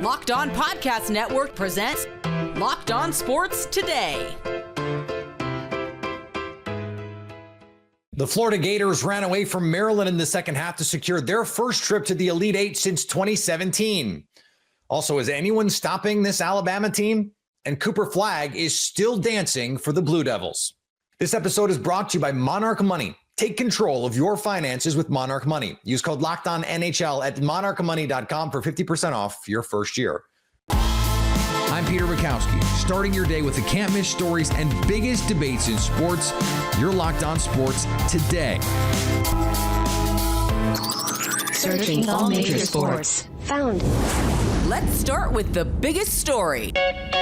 Locked On Podcast Network presents Locked On Sports Today. The Florida Gators ran away from Maryland in the second half to secure their first trip to the Elite Eight since 2017. Also, is anyone stopping this Alabama team? And Cooper Flagg is still dancing for the Blue Devils. This episode is brought to you by Monarch Money. Take control of your finances with Monarch Money. Use code LOCKEDONNHL at monarchmoney.com for 50% off your first year. I'm Peter Bukowski, starting your day with the can't-miss stories and biggest debates in sports. You're Locked On Sports Today. Searching all major sports. Found. Let's start with the biggest story.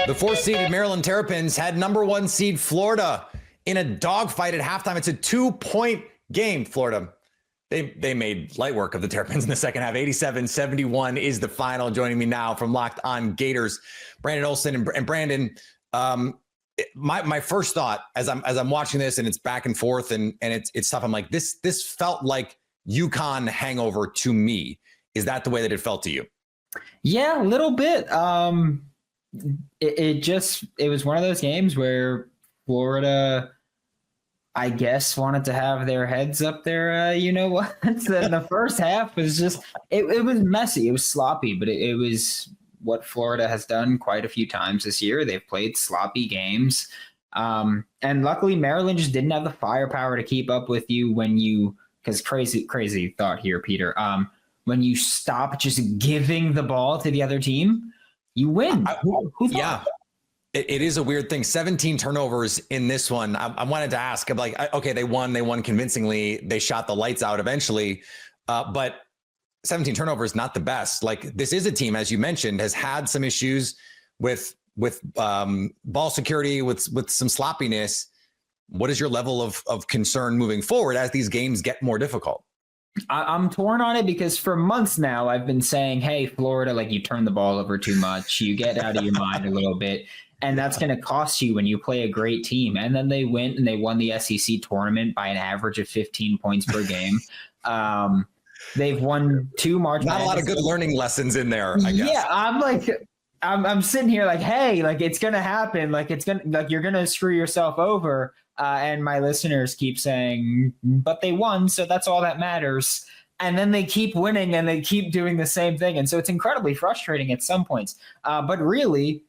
The fourth-seeded Maryland Terrapins had number one seed Florida in a dogfight at halftime. It's a 2-point game. Florida, they made light work of the Terrapins in the second half. 87-71 is the final. Joining me now from Locked On Gators, Brandon Olson and Brandon. My first thought as I'm watching this and it's back and forth and it's tough. I'm like, this felt like UConn hangover to me. Is that the way that it felt to you? Yeah, a little bit. It was one of those games where Florida, I guess, wanted to have their heads up there. You know what? The first half was just, it was messy. It was sloppy, but it was what Florida has done quite a few times this year. They've played sloppy games. And luckily Maryland just didn't have the firepower to keep up with you because crazy thought here, Peter. When you stop just giving the ball to the other team, you win. Who thought? Yeah. It is a weird thing. 17 turnovers in this one. I wanted to ask, I'm like, okay, they won convincingly. They shot the lights out eventually. But 17 turnovers, not the best. Like, this is a team, as you mentioned, has had some issues with ball security, with some sloppiness. What is your level of concern moving forward as these games get more difficult? I'm torn on it because for months now I've been saying, hey, Florida, like, you turn the ball over too much. You get out of your mind a little bit. And that's going to cost you when you play a great team. And then they went and they won the SEC tournament by an average of 15 points per game. They've won 2 March Not a lot of good learning lessons in there, I guess. Yeah, I'm sitting here like, hey, like, it's going to happen. Like, you're going to screw yourself over. And my listeners keep saying, but they won, so that's all that matters. And then they keep winning and they keep doing the same thing. And so it's incredibly frustrating at some points. But really,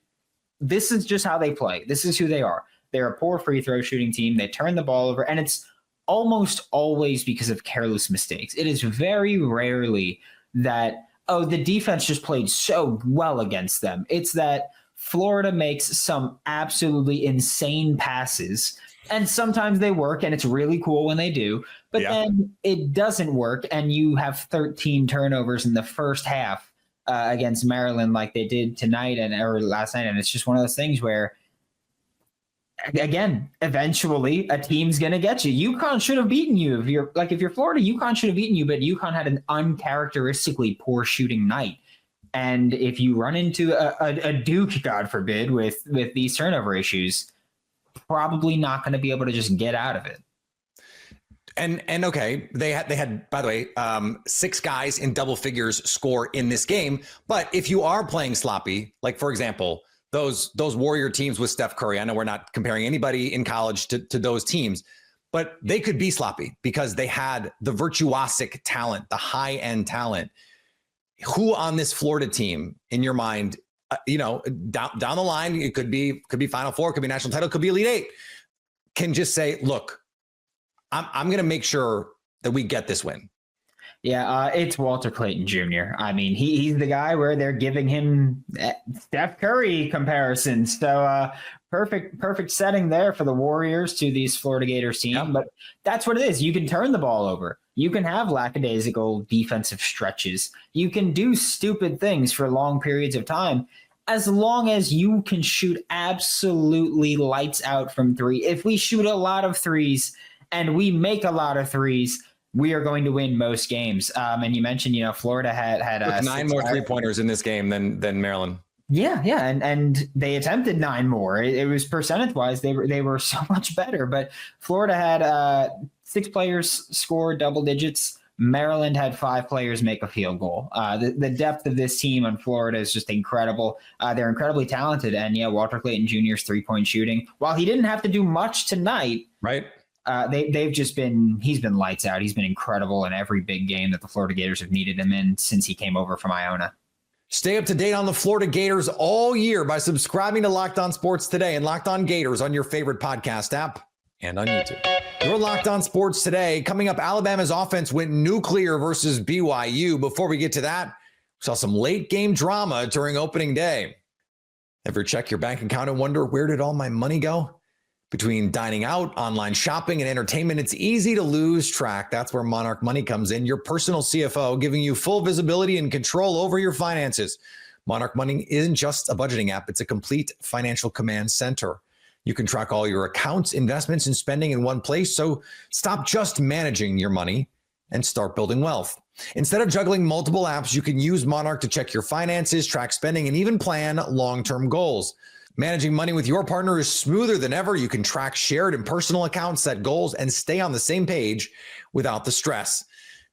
this is just how they play. This is who they are. They're a poor free throw shooting team. They turn the ball over, and it's almost always because of careless mistakes. It is very rarely that, the defense just played so well against them. It's that Florida makes some absolutely insane passes, and sometimes they work, and it's really cool when they do, but then it doesn't work, and you have 13 turnovers in the first half against Maryland like they did tonight or last night. And it's just one of those things where, again, eventually a team's going to get you. UConn should have beaten you. If you're Florida, UConn should have beaten you, but UConn had an uncharacteristically poor shooting night. And if you run into a Duke, God forbid, with these turnover issues, probably not going to be able to just get out of it. And okay, they had, by the way, 6 guys in double figures score in this game. But if you are playing sloppy, like, for example, those Warrior teams with Steph Curry, I know we're not comparing anybody in college to those teams, but they could be sloppy because they had the virtuosic talent, the high-end talent. Who on this Florida team, in your mind, down the line, it could be Final Four, could be national title, could be Elite Eight, can just say, look, I'm going to make sure that we get this win? Yeah, it's Walter Clayton Jr. I mean, he's the guy where they're giving him Steph Curry comparisons. So perfect setting there for the Warriors to these Florida Gators team. Yeah. But that's what it is. You can turn the ball over. You can have lackadaisical defensive stretches. You can do stupid things for long periods of time, as long as you can shoot absolutely lights out from 3. If we shoot a lot of threes and we make a lot of threes, we are going to win most games. And you mentioned, Florida had 9 more 3-pointers in this game than Maryland. Yeah. And they attempted 9 more. It was percentage-wise, they were so much better. But Florida had 6 players score double digits. Maryland had 5 players make a field goal. The depth of this team on Florida is just incredible. They're incredibly talented. And yeah, Walter Clayton Jr.'s 3-point shooting, while he didn't have to do much tonight, right? He's been lights out. He's been incredible in every big game that the Florida Gators have needed him in since he came over from Iona. Stay up to date on the Florida Gators all year by subscribing to Locked On Sports Today and Locked On Gators on your favorite podcast app and on YouTube. Your Locked On Sports Today. Coming up, Alabama's offense went nuclear versus BYU. Before we get to that, we saw some late game drama during opening day. Ever check your bank account and wonder, where did all my money go? Between dining out, online shopping, and entertainment, it's easy to lose track. That's where Monarch Money comes in, your personal CFO, giving you full visibility and control over your finances. Monarch Money isn't just a budgeting app. It's a complete financial command center. You can track all your accounts, investments, and spending in one place. So stop just managing your money and start building wealth. Instead of juggling multiple apps, you can use Monarch to check your finances, track spending, and even plan long-term goals. Managing money with your partner is smoother than ever. You can track shared and personal accounts, set goals, and stay on the same page without the stress.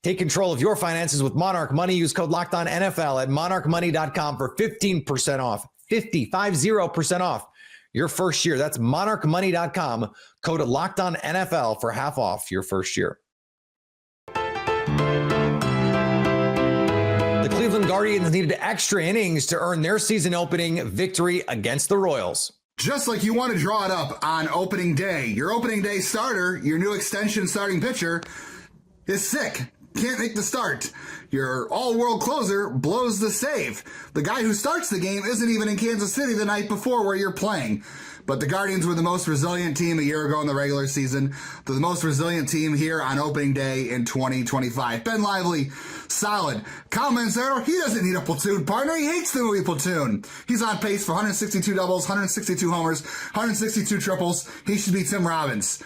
Take control of your finances with Monarch Money. Use code LOCKEDONNFL at monarchmoney.com for 15% off, 50% off your first year. That's monarchmoney.com, code LOCKEDONNFL for half off your first year. The Cleveland Guardians needed extra innings to earn their season opening victory against the Royals. Just like you want to draw it up on opening day, your opening day starter, your new extension starting pitcher, is sick. Can't make the start. Your all-world closer blows the save. The guy who starts the game isn't even in Kansas City the night before where you're playing. But the Guardians were the most resilient team a year ago in the regular season. They're the most resilient team here on opening day in 2025. Ben Lively, solid. Kyle Manzaro, he doesn't need a platoon partner. He hates the movie Platoon. He's on pace for 162 doubles, 162 homers, 162 triples. He should be Tim Robbins.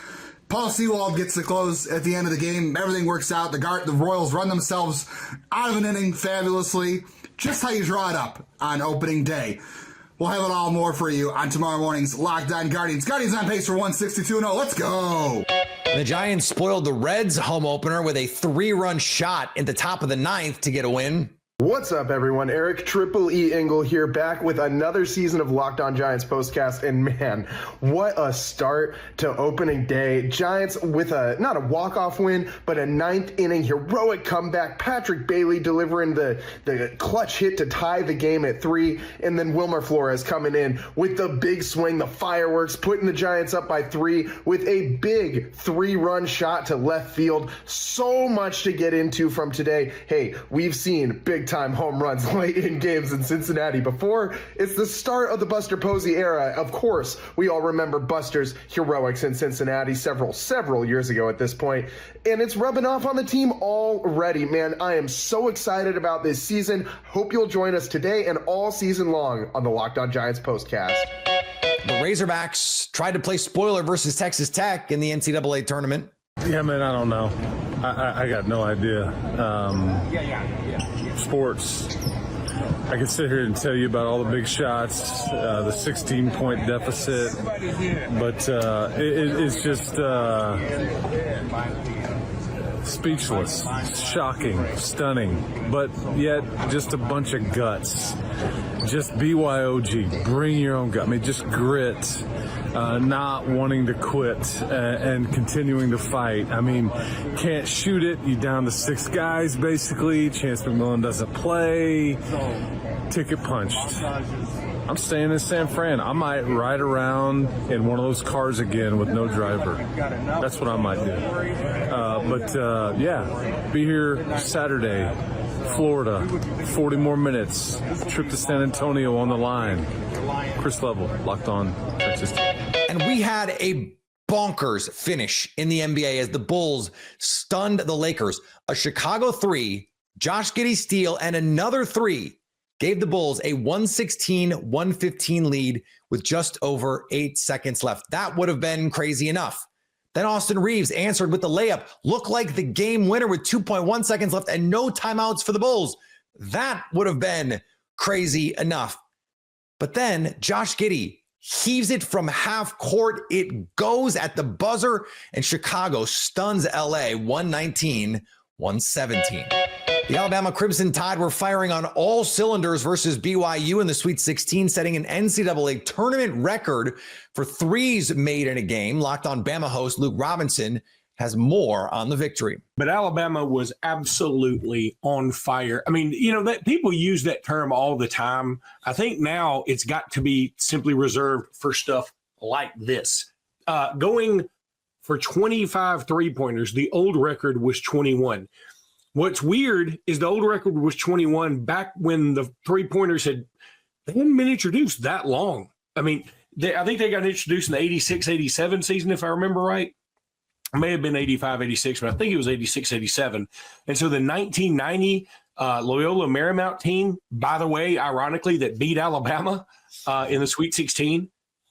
Paul Sewald gets the close at the end of the game. Everything works out. The Royals run themselves out of an inning fabulously. Just how you draw it up on opening day. We'll have it all more for you on tomorrow morning's Locked On Guardians. Guardians on pace for 162-0. Let's go. The Giants spoiled the Reds' home opener with a 3-run shot in the top of the 9th to get a win. What's up, everyone? Eric Triple E Engel here, back with another season of Locked On Giants postcast. And man, what a start to opening day. Giants with not a walk-off win, but a 9th inning heroic comeback. Patrick Bailey delivering the clutch hit to tie the game at 3. And then Wilmer Flores coming in with the big swing, the fireworks, putting the Giants up by 3 with a big 3-run shot to left field. So much to get into from today. Hey, we've seen big-time home runs late in games in Cincinnati before. It's the start of the Buster Posey era. Of course, we all remember Buster's heroics in Cincinnati several years ago at this point, and it's rubbing off on the team already. Man, I am so excited about this season. Hope you'll join us today and all season long on the Locked On Giants postcast. The Razorbacks tried to play spoiler versus Texas Tech in the NCAA tournament. Yeah, man, I don't know. I got no idea. Sports. I can sit here and tell you about all the big shots, the 16-point deficit, but it's just speechless, shocking, stunning, but yet just a bunch of guts. Just BYOG, bring your own gut. I mean, just grit, not wanting to quit and continuing to fight. I mean, can't shoot it. You down to 6 guys, basically. Chance McMillan doesn't play. Ticket punched. I'm staying in San Fran. I might ride around in one of those cars again with no driver. That's what I might do. Yeah, be here Saturday, Florida, 40 more minutes. Trip to San Antonio on the line. Chris Level, Locked On Texas. And we had a bonkers finish in the NBA as the Bulls stunned the Lakers. A Chicago 3, Josh Giddey steal, and another 3 gave the Bulls a 116-115 lead with just over 8 seconds left. That would have been crazy enough. Then Austin Reeves answered with the layup, looked like the game winner with 2.1 seconds left and no timeouts for the Bulls. That would have been crazy enough. But then Josh Giddey heaves it from half court. It goes at the buzzer, and Chicago stuns LA 119-115. 117. The Alabama Crimson Tide were firing on all cylinders versus BYU in the Sweet 16, setting an NCAA tournament record for threes made in a game. Locked On Bama host Luke Robinson has more on the victory. But Alabama was absolutely on fire. I mean, that people use that term all the time. I think now it's got to be simply reserved for stuff like this. Going for 25 three-pointers, the old record was 21. What's weird is the old record was 21 back when the three-pointers they hadn't been introduced that long. I mean, I think they got introduced in the 86-87 season, if I remember right. It may have been 85-86, but I think it was 86-87. And so the 1990 Loyola Marymount team, by the way, ironically, that beat Alabama in the Sweet 16,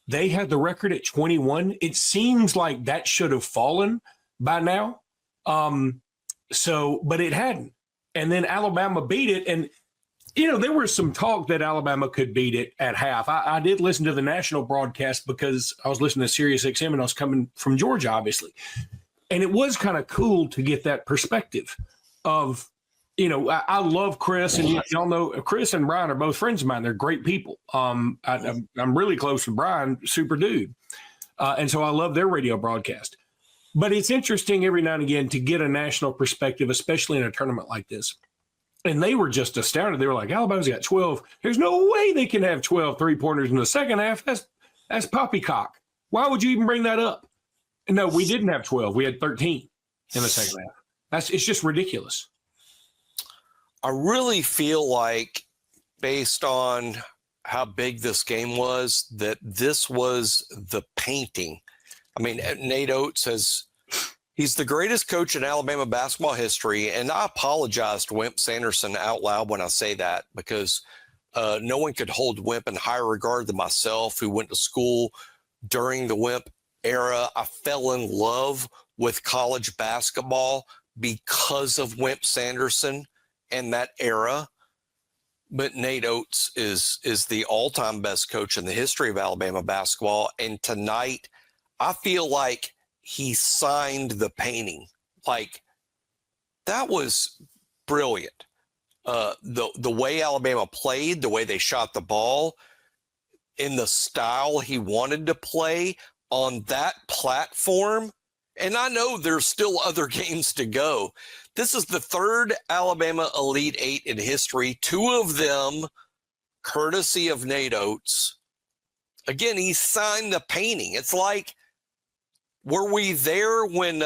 they had the record at 21. It seems like that should have fallen by now. But it hadn't. And then Alabama beat it. And, there was some talk that Alabama could beat it at half. I did listen to the national broadcast because I was listening to Sirius XM and I was coming from Georgia, obviously. And it was kind of cool to get that perspective of, I love Chris, and y'all know Chris and Brian are both friends of mine. They're great people. I'm really close with Brian, super dude. And so I love their radio broadcast. But it's interesting every now and again to get a national perspective, especially in a tournament like this. And they were just astounded. They were like, Alabama's got 12. There's no way they can have 12 three-pointers in the second half. That's poppycock. Why would you even bring that up? And no, we didn't have 12. We had 13 in the second half. It's just ridiculous. I really feel like, based on how big this game was, that this was the painting. I mean, Nate Oates he's the greatest coach in Alabama basketball history. And I apologize to Wimp Sanderson out loud when I say that, because no one could hold Wimp in higher regard than myself, who went to school during the Wimp era. I fell in love with college basketball because of Wimp Sanderson and that era. But Nate Oates is the all-time best coach in the history of Alabama basketball. And tonight, I feel like he signed the painting. Like, that was brilliant. The way Alabama played, the way they shot the ball, in the style he wanted to play on that platform. And I know there's still other games to go. This is the third Alabama Elite Eight in history, two of them courtesy of Nate Oates. Again, he signed the painting. It's like, were we there when,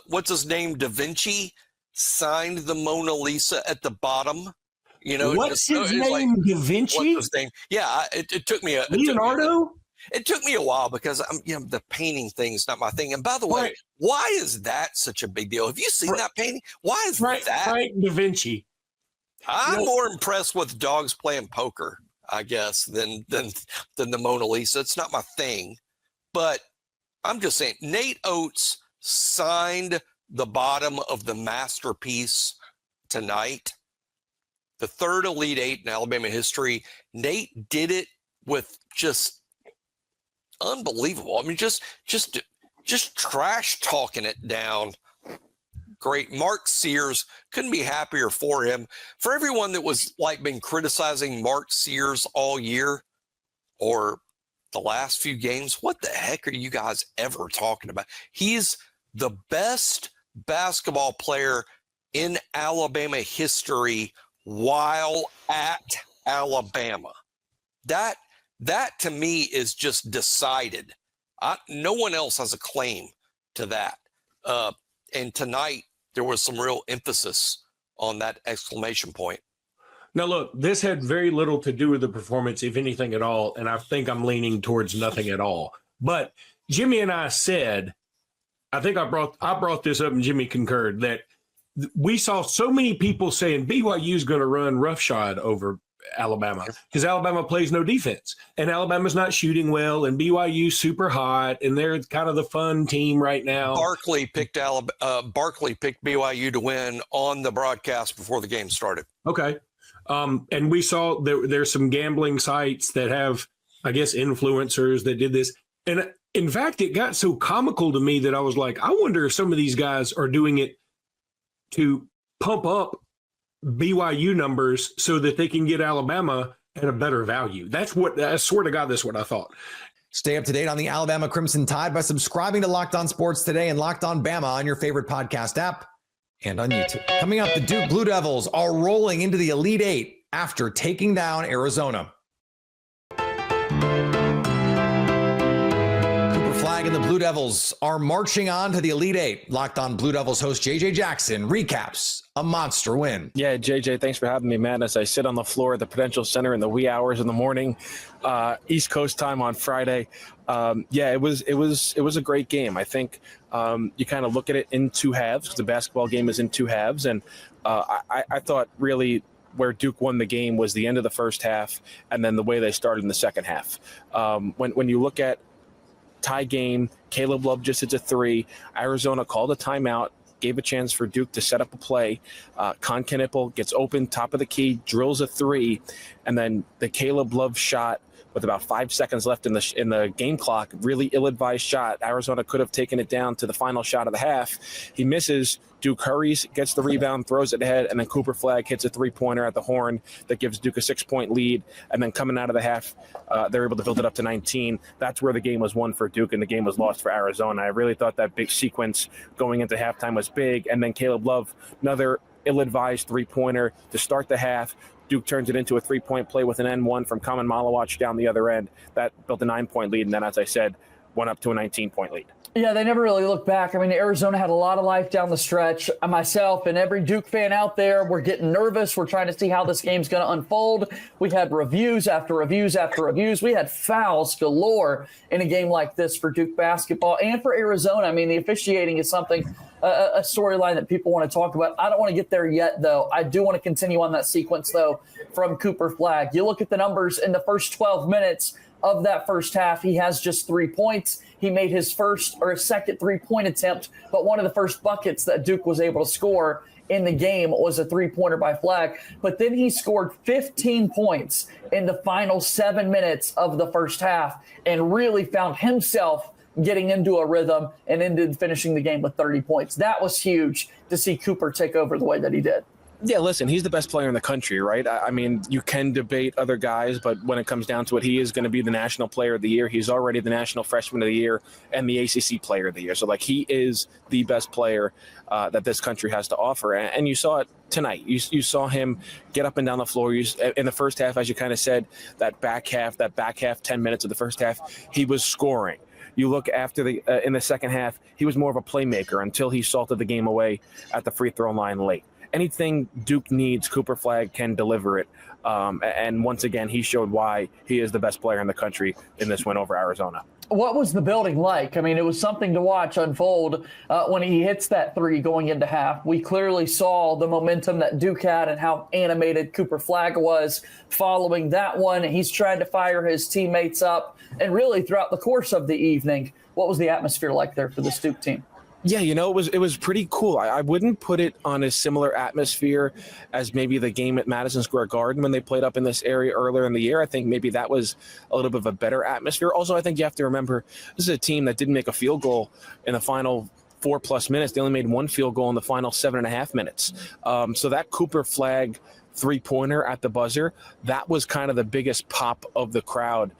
what's his name, Da Vinci signed the Mona Lisa at the bottom? You know, what's his name, like, Da Vinci? What's his name? Yeah, it took me Leonardo? It took me a while because the painting thing is not my thing. And by the way, why is that such a big deal? Have you seen that painting? Why is that? Frank Da Vinci. I'm more impressed with dogs playing poker, I guess, than the Mona Lisa. It's not my thing. But I'm just saying, Nate Oates signed the bottom of the masterpiece tonight. The third Elite Eight in Alabama history. Nate did it with just unbelievable. I mean, just trash talking it down. Great. Mark Sears, couldn't be happier for him. For everyone that was like been criticizing Mark Sears all year or the last few games, what the heck are you guys ever talking about? He's the best basketball player in Alabama history while at Alabama. That to me is just decided. No one else has a claim to that. And tonight there was some real emphasis on that exclamation point. Now, look, this had very little to do with the performance, if anything at all. And I think I'm leaning towards nothing at all. But Jimmy and I said, I think I brought this up and Jimmy concurred, that we saw so many people saying BYU is going to run roughshod over Alabama because Alabama plays no defense and Alabama's not shooting well and BYU super hot and they're kind of the fun team right now. Barkley picked BYU to win on the broadcast before the game started. Okay. And we saw there's some gambling sites that have, I guess, influencers that did this. And in fact, it got so comical to me that I was like, I wonder if some of these guys are doing it to pump up BYU numbers so that they can get Alabama at a better value. I swear to God, that's what I thought. Stay up to date on the Alabama Crimson Tide by subscribing to Locked On Sports Today and Locked On Bama on your favorite podcast app and on YouTube. Coming up, the Duke Blue Devils are rolling into the Elite Eight after taking down Arizona. Flagg and the Blue Devils are marching on to the Elite Eight. Locked On Blue Devils host JJ Jackson recaps a monster win. Yeah, JJ, thanks for having me, man. As I sit on the floor at the Prudential Center in the wee hours in the morning, East Coast time on Friday. It was a great game. I think you kind of look at it in two halves because the basketball game is in two halves, and I thought really where Duke won the game was the end of the first half, and then the way they started in the second half. When you look at tie game, Caleb Love just hits a three. Arizona called a timeout, gave a chance for Duke to set up a play. Con Knipple gets open, top of the key, drills a three, and then the Caleb Love shot with about 5 seconds left in the game clock, really ill-advised shot. Arizona could have taken it down to the final shot of the half. He misses. Duke hurries, gets the rebound, throws it ahead, and then Cooper Flagg hits a three-pointer at the horn that gives Duke a 6-point lead. And then coming out of the half, they're able to build it up to 19. That's where the game was won for Duke, and the game was lost for Arizona. I really thought that big sequence going into halftime was big. And then Caleb Love, another ill-advised three-pointer to start the half. Duke turns it into a three-point play with an N1 from Kaman Malawach down the other end. That built a 9-point lead, and then, as I said, went up to a 19-point lead. Yeah, they never really looked back. I mean, Arizona had a lot of life down the stretch. Myself and every Duke fan out there, we're getting nervous. We're trying to see how this game's going to unfold. We had reviews after reviews after reviews. We had fouls galore in a game like this for Duke basketball and for Arizona. I mean, the officiating is something, a storyline that people want to talk about. I don't want to get there yet, though. I do want to continue on that sequence, though, from Cooper Flagg. You look at the numbers in the first 12 minutes of that first half, he has just 3 points. He made his first or his second 3-point attempt, but one of the first buckets that Duke was able to score in the game was a 3-pointer by Flagg. But then he scored 15 points in the final 7 minutes of the first half and really found himself getting into a rhythm and ended finishing the game with 30 points. That was huge to see Cooper take over the way that he did. Yeah, listen, he's the best player in the country, right? I mean, you can debate other guys, but when it comes down to it, he is going to be the National Player of the Year. He's already the National Freshman of the Year and the ACC Player of the Year. So, he is the best player that this country has to offer. And you saw it tonight. You saw him get up and down the floor. In the first half, as you kind of said, that back half 10 minutes of the first half, he was scoring. You look after in the second half, he was more of a playmaker until he salted the game away at the free throw line late. Anything Duke needs, Cooper Flagg can deliver it. And once again, he showed why he is the best player in the country in this win over Arizona. What was the building like? I mean, it was something to watch unfold when he hits that three going into half. We clearly saw the momentum that Duke had and how animated Cooper Flagg was following that one. He's trying to fire his teammates up. And really, throughout the course of the evening, what was the atmosphere like there for this Duke team? Yeah, it was pretty cool. I wouldn't put it on a similar atmosphere as maybe the game at Madison Square Garden when they played up in this area earlier in the year. I think maybe that was a little bit of a better atmosphere. Also, I think you have to remember this is a team that didn't make a field goal in the final 4+ minutes. They only made one field goal in the final 7.5 minutes. So that Cooper Flagg 3-pointer at the buzzer, that was kind of the biggest pop of the crowd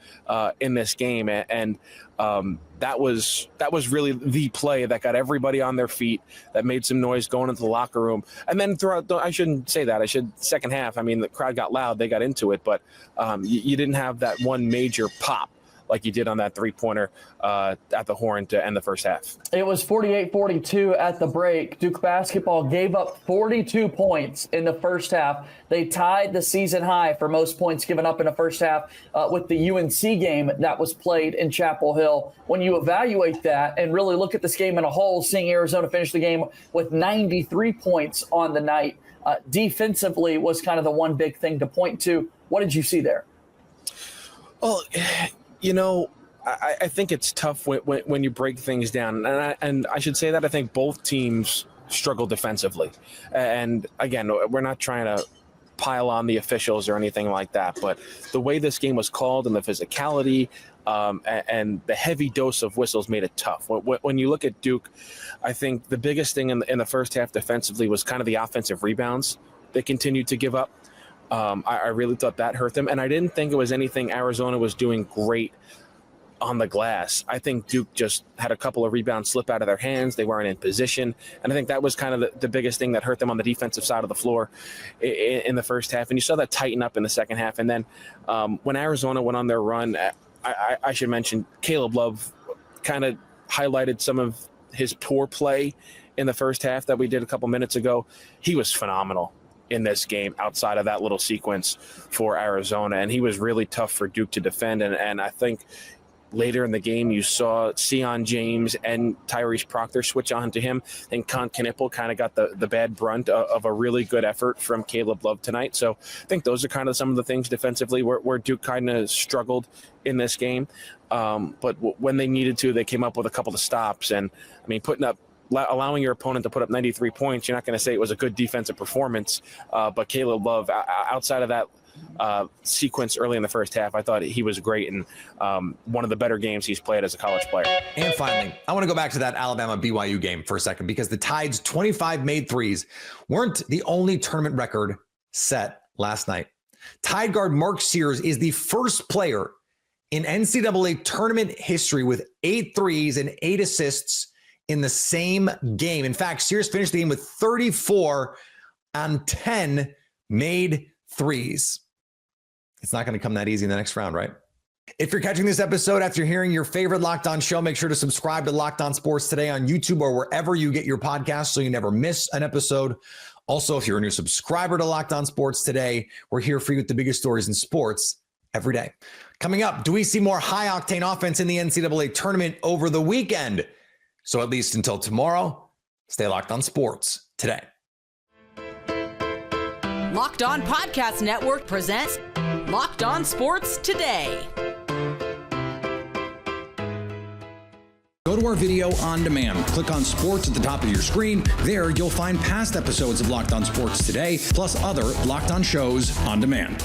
in this game. And that was really the play that got everybody on their feet, that made some noise going into the locker room. And then I shouldn't say that. Second half, I mean, the crowd got loud. They got into it. But you didn't have that one major pop like you did on that 3-pointer at the horn to end the first half. It was 48-42 at the break. Duke basketball gave up 42 points in the first half. They tied the season high for most points given up in the first half with the UNC game that was played in Chapel Hill. When you evaluate that and really look at this game in a whole, seeing Arizona finish the game with 93 points on the night, defensively was kind of the one big thing to point to. What did you see there? Well, I think it's tough when you break things down. And I should say that I think both teams struggle defensively. And again, we're not trying to pile on the officials or anything like that. But the way this game was called and the physicality and the heavy dose of whistles made it tough. When you look at Duke, I think the biggest thing in the first half defensively was kind of the offensive rebounds they continued to give up. I really thought that hurt them. And I didn't think it was anything Arizona was doing great on the glass. I think Duke just had a couple of rebounds slip out of their hands. They weren't in position. And I think that was kind of the biggest thing that hurt them on the defensive side of the floor in the first half. And you saw that tighten up in the second half. And then when Arizona went on their run, I should mention Caleb Love kind of highlighted some of his poor play in the first half that we did a couple minutes ago. He was phenomenal in this game outside of that little sequence for Arizona. And he was really tough for Duke to defend. And I think later in the game, you saw Sion James and Tyrese Proctor switch on to him, and Con Knipple kind of got the bad brunt of a really good effort from Caleb Love tonight. So I think those are kind of some of the things defensively where Duke kind of struggled in this game. But when they needed to, they came up with a couple of stops. And, I mean, allowing your opponent to put up 93 points, you're not going to say it was a good defensive performance. But Caleb Love, outside of that sequence early in the first half, I thought he was great and one of the better games he's played as a college player. And finally, I want to go back to that Alabama-BYU game for a second, because the Tide's 25 made threes weren't the only tournament record set last night. Tide guard Mark Sears is the first player in NCAA tournament history with 8 threes and 8 assists in the same game. In fact, Sears finished the game with 34 on 10 made threes. It's not going to come that easy in the next round, right? If you're catching this episode after hearing your favorite Locked On show, make sure to subscribe to Locked On Sports Today on YouTube or wherever you get your podcasts so you never miss an episode. Also, if you're a new subscriber to Locked On Sports Today, we're here for you with the biggest stories in sports every day. Coming up, do we see more high-octane offense in the NCAA tournament over the weekend? So at least until tomorrow, stay locked on sports today. Locked On Podcast Network presents Locked On Sports Today. Go to our video on demand. Click on sports at the top of your screen. There, you'll find past episodes of Locked On Sports Today, plus other Locked On shows on demand.